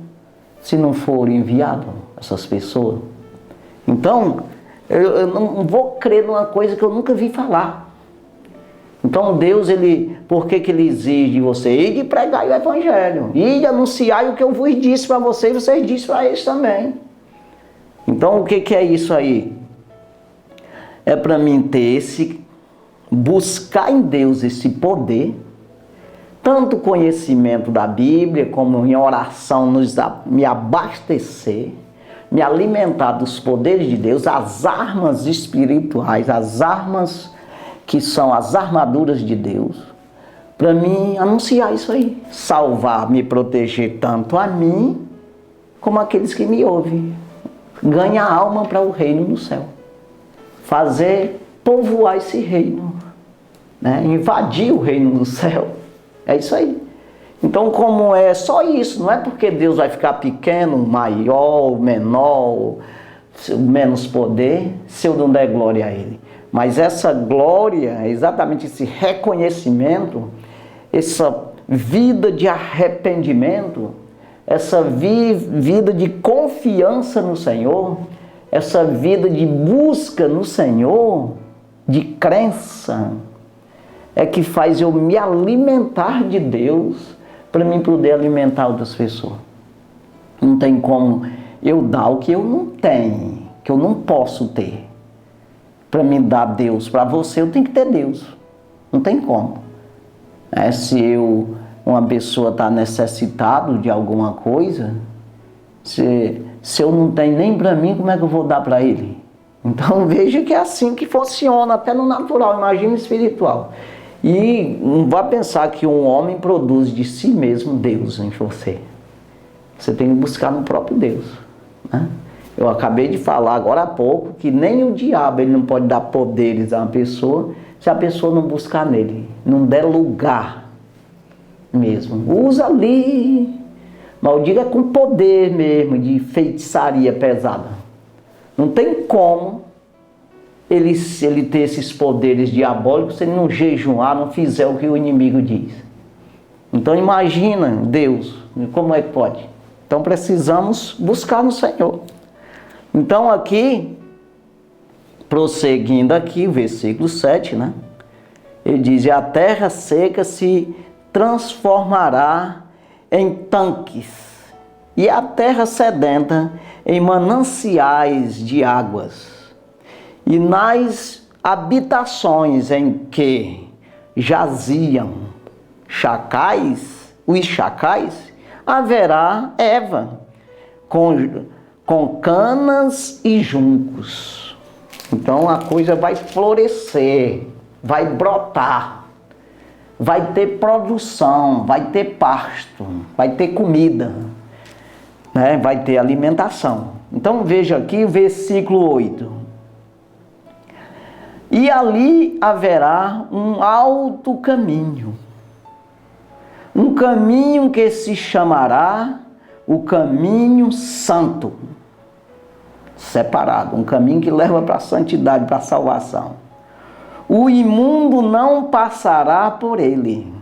se não for enviado essas pessoas? Então, eu não vou crer numa coisa que eu nunca vi falar. Então Deus, por que ele exige de você? Ir de pregar o evangelho, ir de anunciar o que eu vos disse para vocês, vocês dizem para eles também. Então o que é isso aí? É para mim buscar em Deus esse poder, tanto conhecimento da Bíblia, como em oração me abastecer, me alimentar dos poderes de Deus, as armas espirituais, as armas que são as armaduras de Deus, para mim anunciar isso aí, salvar, me proteger tanto a mim, como aqueles que me ouvem, ganhar alma para o reino do céu, povoar esse reino, né? Invadir o reino do céu, é isso aí. Então, como é só isso, não é porque Deus vai ficar pequeno, maior, menor, menos poder, se eu não der glória a Ele. Mas essa glória, exatamente esse reconhecimento, essa vida de arrependimento, essa vida de confiança no Senhor, essa vida de busca no Senhor, de crença, é que faz eu me alimentar de Deus para mim poder alimentar outras pessoas. Não tem como eu dar o que eu não tenho, que eu não posso ter. Para me dar Deus para você, eu tenho que ter Deus. Não tem como. Se uma pessoa está necessitado de alguma coisa, se eu não tenho nem para mim, como é que eu vou dar para ele? Então veja que é assim que funciona, até no natural, imagina espiritual. E não vá pensar que um homem produz de si mesmo Deus em você. Você tem que buscar no próprio Deus, né? Eu acabei de falar agora há pouco que nem o diabo ele não pode dar poderes a uma pessoa se a pessoa não buscar nele, não der lugar mesmo. Usa ali, mas diga com poder mesmo, de feitiçaria pesada. Não tem como ele ter esses poderes diabólicos se ele não jejuar, não fizer o que o inimigo diz. Então imagina Deus, como é que pode? Então precisamos buscar no Senhor. Então aqui, prosseguindo aqui, o versículo 7, né? Ele diz, a terra seca se transformará em tanques, e a terra sedenta em mananciais de águas. E nas habitações em que jaziam os chacais, haverá erva, com canas e juncos. Então a coisa vai florescer, vai brotar, vai ter produção, vai ter pasto, vai ter comida, né? Vai ter alimentação. Então veja aqui o versículo 8. E ali haverá um alto caminho, um caminho que se chamará o caminho santo, separado, um caminho que leva para a santidade, para a salvação. O imundo não passará por ele,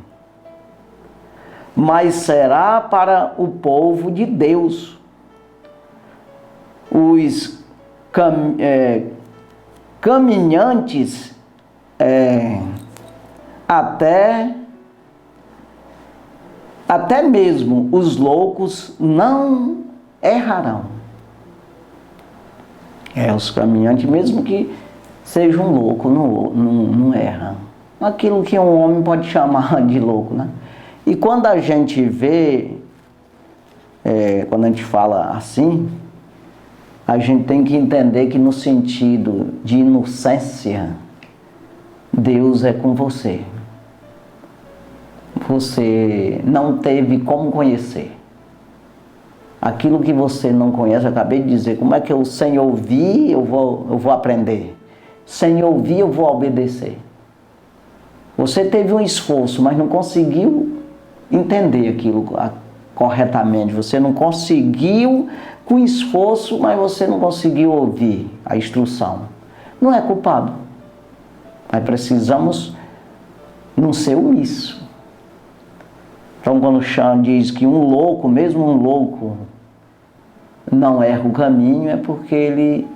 mas será para o povo de Deus. Os caminhantes até mesmo os loucos não errarão. Os caminhantes, mesmo que seja um louco, não erra. Aquilo que um homem pode chamar de louco, né? E quando a gente vê, quando a gente fala assim, a gente tem que entender que no sentido de inocência, Deus é com você. Você não teve como conhecer. Aquilo que você não conhece, eu acabei de dizer, como é que eu sem ouvir eu vou aprender? Sem ouvir eu vou obedecer. Você teve um esforço, mas não conseguiu entender aquilo corretamente. Você não conseguiu com esforço, mas você não conseguiu ouvir a instrução. Não é culpado. Mas precisamos não ser omisso. Então, quando Chan diz que um louco, mesmo um louco, não erra o caminho, é porque ele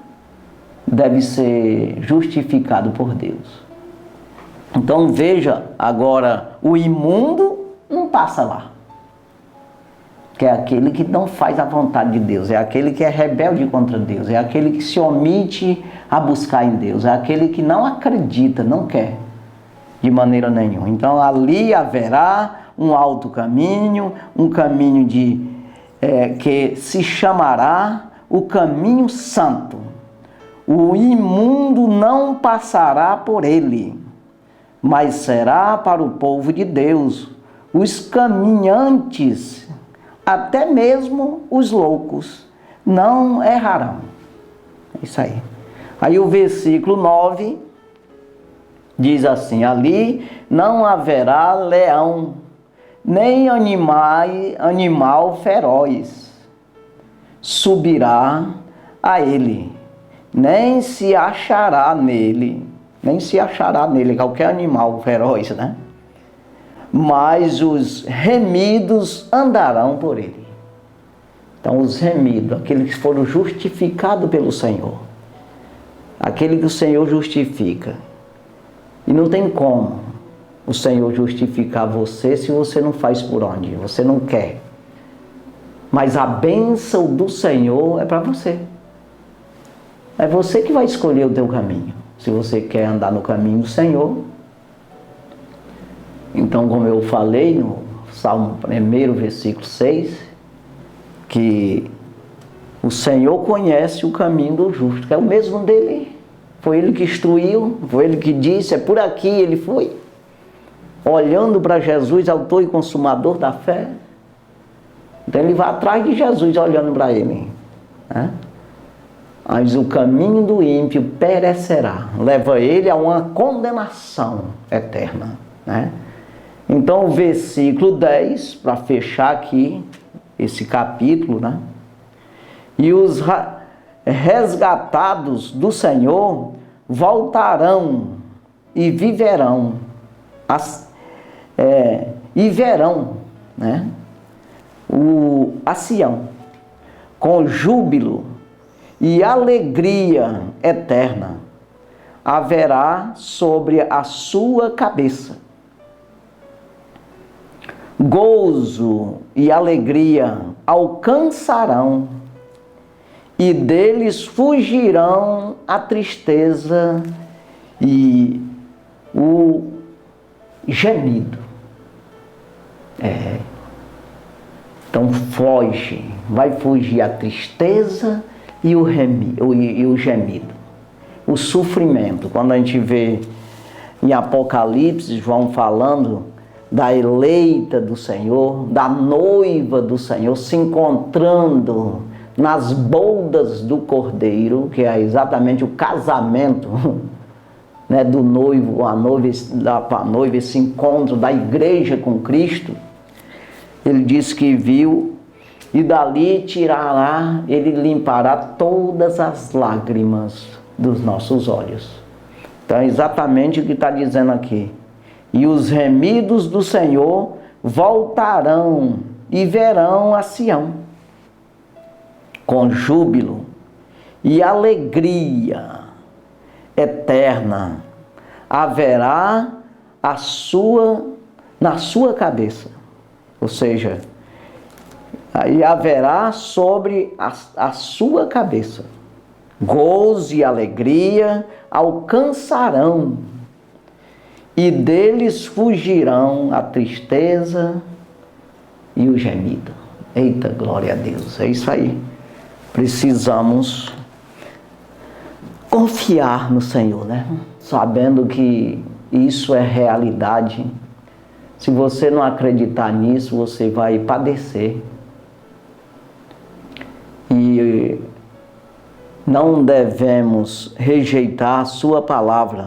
deve ser justificado por Deus. Então, veja agora, o imundo não passa lá. Que é aquele que não faz a vontade de Deus, é aquele que é rebelde contra Deus, é aquele que se omite a buscar em Deus, é aquele que não acredita, não quer, de maneira nenhuma. Então, ali haverá um alto caminho, um caminho que se chamará o caminho santo. O imundo não passará por ele, mas será para o povo de Deus. Os caminhantes, até mesmo os loucos, não errarão. É isso aí. Aí o versículo 9 diz assim: ali não haverá leão, nem animal feroz subirá a ele, nem se achará nele, qualquer animal feroz, né? Mas os remidos andarão por ele. Então, os remidos, aqueles que foram justificados pelo Senhor, aquele que o Senhor justifica. E não tem como o Senhor justificar você se você não faz por onde, você não quer. Mas a bênção do Senhor é para você. É você que vai escolher o teu caminho. Se você quer andar no caminho do Senhor. Então, como eu falei no Salmo 1, versículo 6, que o Senhor conhece o caminho do justo, que é o mesmo dele. Foi ele que instruiu, foi ele que disse, é por aqui ele foi. Olhando para Jesus, autor e consumador da fé. Então ele vai atrás de Jesus, olhando para ele, né? Mas o caminho do ímpio perecerá, leva ele a uma condenação eterna, né? Então o versículo 10, para fechar aqui esse capítulo, né? E os resgatados do Senhor voltarão e viverão, e verão, né? A Sião com júbilo e alegria eterna haverá sobre a sua cabeça. Gozo e alegria alcançarão, e deles fugirão a tristeza e o gemido. Então foge, vai fugir a tristeza e o gemido. O sofrimento. Quando a gente vê em Apocalipse, João falando da eleita do Senhor, da noiva do Senhor, se encontrando nas bodas do Cordeiro, que é exatamente o casamento, né, do noivo, a noiva, esse encontro da igreja com Cristo. Ele diz que viu, e dali tirará, ele limpará todas as lágrimas dos nossos olhos. Então é exatamente o que está dizendo aqui. E os remidos do Senhor voltarão e verão a Sião com júbilo e alegria eterna haverá na sua cabeça. Ou seja, aí haverá sobre a sua cabeça gozo e alegria alcançarão, e deles fugirão a tristeza e o gemido. Eita, glória a Deus, é isso aí. Precisamos confiar no Senhor, né? Sabendo que isso é realidade. Se você não acreditar nisso, você vai padecer. E não devemos rejeitar a sua palavra,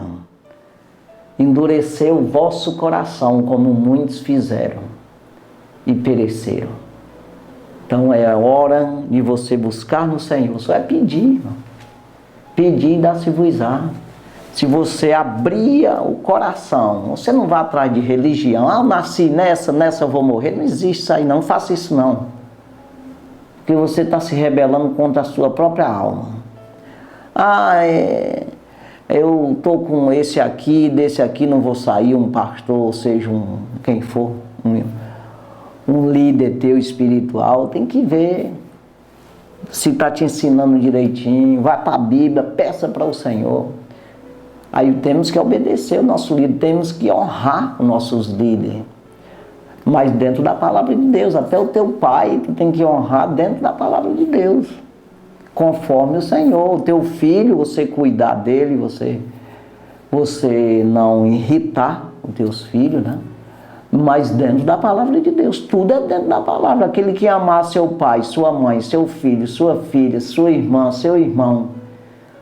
endurecer o vosso coração, como muitos fizeram e pereceram. Então é hora de você buscar no Senhor. Só é pedir, irmão. Pedir e dar-se-vos-á. Se você abrir o coração, você não vai atrás de religião. Eu nasci nessa eu vou morrer. Não existe isso aí, não faça isso não. Porque você está se rebelando contra a sua própria alma. Eu estou com esse aqui, desse aqui não vou sair, um pastor, ou seja, quem for, um líder teu espiritual, tem que ver se está te ensinando direitinho, vai para a Bíblia, peça para o Senhor. Aí temos que obedecer o nosso líder, temos que honrar os nossos líderes, mas dentro da palavra de Deus. Até o teu pai tu tem que honrar dentro da palavra de Deus, conforme o Senhor. O teu filho, você cuidar dele, você não irritar os teus filhos, né? Mas dentro da palavra de Deus, tudo é dentro da palavra. Aquele que amar seu pai, sua mãe, seu filho, sua filha, sua irmã, seu irmão,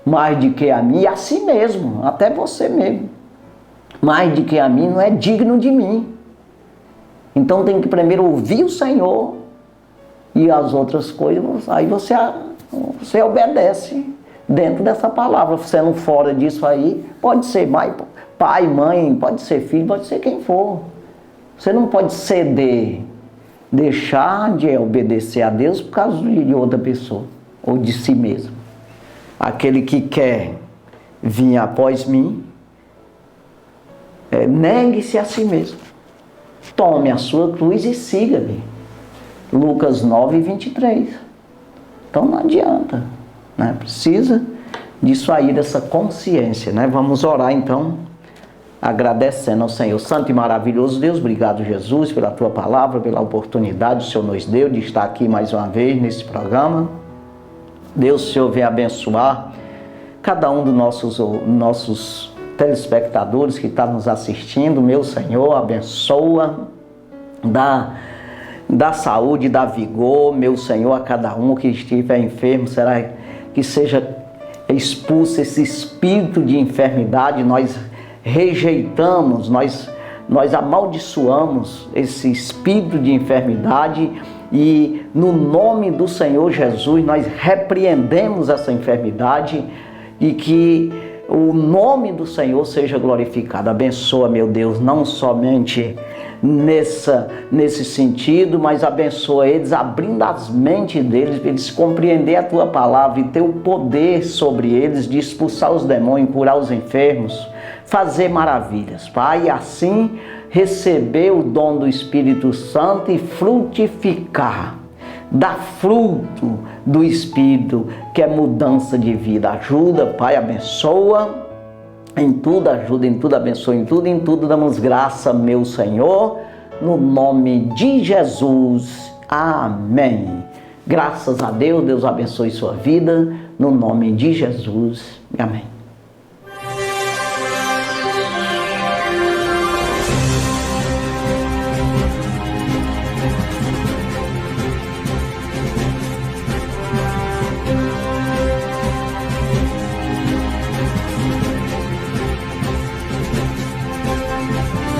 mais do que a mim, e a si mesmo, até você mesmo, mais do que a mim, não é digno de mim. Então tem que primeiro ouvir o Senhor, e as outras coisas, aí você obedece dentro dessa palavra. Sendo fora disso aí, pode ser pai, mãe, pode ser filho, pode ser quem for. Você não pode ceder, deixar de obedecer a Deus por causa de outra pessoa, ou de si mesmo. Aquele que quer vir após mim, negue-se a si mesmo. Tome a sua cruz e siga-me. Lucas 9:23. Então não adianta, né? Precisa disso aí, dessa consciência, né? Vamos orar então, agradecendo ao Senhor. Santo e maravilhoso Deus, obrigado Jesus pela tua palavra, pela oportunidade que o Senhor nos deu de estar aqui mais uma vez nesse programa. Deus, o Senhor, vem abençoar cada um dos nossos telespectadores que está nos assistindo. Meu Senhor, abençoa, dá saúde, dá vigor, meu Senhor, a cada um que estiver enfermo, será que seja expulso esse espírito de enfermidade. Nós rejeitamos, nós amaldiçoamos esse espírito de enfermidade e no nome do Senhor Jesus nós repreendemos essa enfermidade e que o nome do Senhor seja glorificado. Abençoa, meu Deus, não somente nesse sentido, mas abençoa eles, abrindo as mentes deles, para eles compreender a tua palavra e ter o poder sobre eles de expulsar os demônios, curar os enfermos, fazer maravilhas, Pai, e assim receber o dom do Espírito Santo e frutificar, dar fruto do Espírito, que é mudança de vida. Ajuda, Pai, abençoa em tudo, ajuda em tudo, abençoa em tudo damos graça, meu Senhor, no nome de Jesus, amém. Graças a Deus, Deus abençoe sua vida, no nome de Jesus, amém.